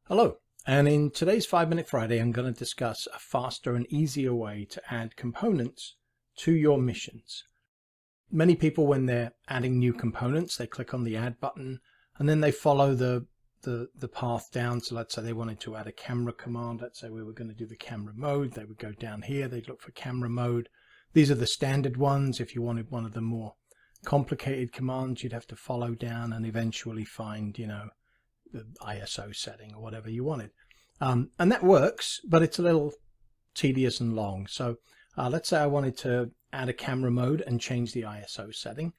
Hello, and in today's 5-Minute Friday I'm going to discuss a faster and easier way to add components to your missions. Many people, when they're adding new components, they click on the add button and then they follow the path down. So let's say they wanted to add a camera command. Let's say we were going to do the camera mode. They would go down here, they'd look for camera mode. These are the standard ones. If you wanted one of the more complicated commands, you'd have to follow down and eventually find, the ISO setting or whatever you wanted. And that works, but it's a little tedious and long. So let's say I wanted to add a camera mode and change the ISO setting.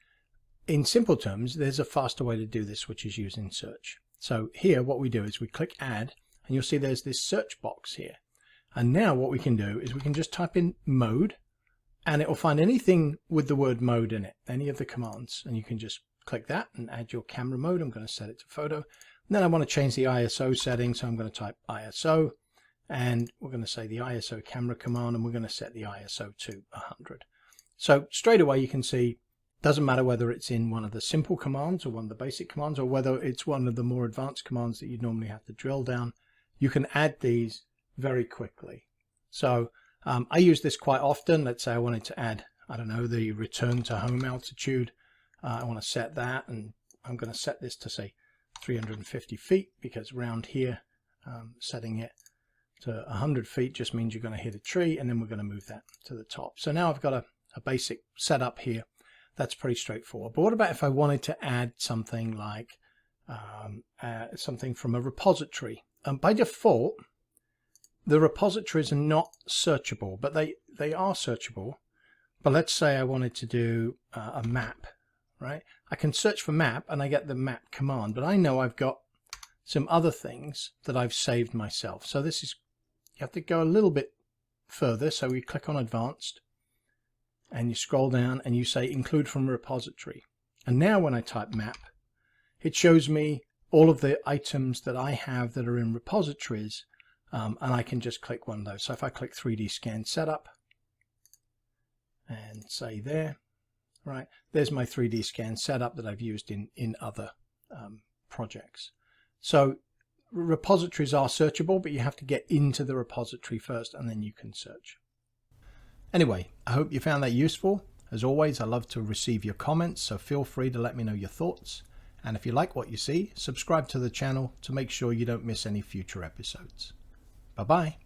In simple terms, there's a faster way to do this, which is using search. So here what we do is we click add, and you'll see there's this search box here. And now what we can do is we can just type in mode, and it will find anything with the word mode in it, any of the commands, and you can just click that and add your camera mode. I'm going to set it to photo. And then I want to change the ISO setting, so I'm going to type ISO, and we're going to say the ISO camera command, and we're going to set the ISO to 100. So straight away you can see, doesn't matter whether it's in one of the simple commands or one of the basic commands, or whether it's one of the more advanced commands that you normally have to drill down, you can add these very quickly. So I use this quite often. Let's say I wanted to add, I don't know, the return to home altitude. I want to set that, and I'm going to set this to say 350 feet, because around here setting it to 100 feet just means you're going to hit a tree, and then we're going to move that to the top. So now I've got a basic setup here. That's pretty straightforward. But what about if I wanted to add something like something from a repository? By default, the repositories are not searchable, but they are searchable. But let's say I wanted to do a map. Right, I can search for map and I get the map command, but I know I've got some other things that I've saved myself. So this is, you have to go a little bit further. So we click on advanced and you scroll down and you say include from repository. And now when I type map, it shows me all of the items that I have that are in repositories, and I can just click one of those. So if I click 3D scan setup and say there, right, there's my 3D scan setup that I've used in other projects. So repositories are searchable, but you have to get into the repository first and then you can search. Anyway, I hope you found that useful. As always, I love to receive your comments, so feel free to let me know your thoughts. And if you like what you see, subscribe to the channel to make sure you don't miss any future episodes. Bye-bye.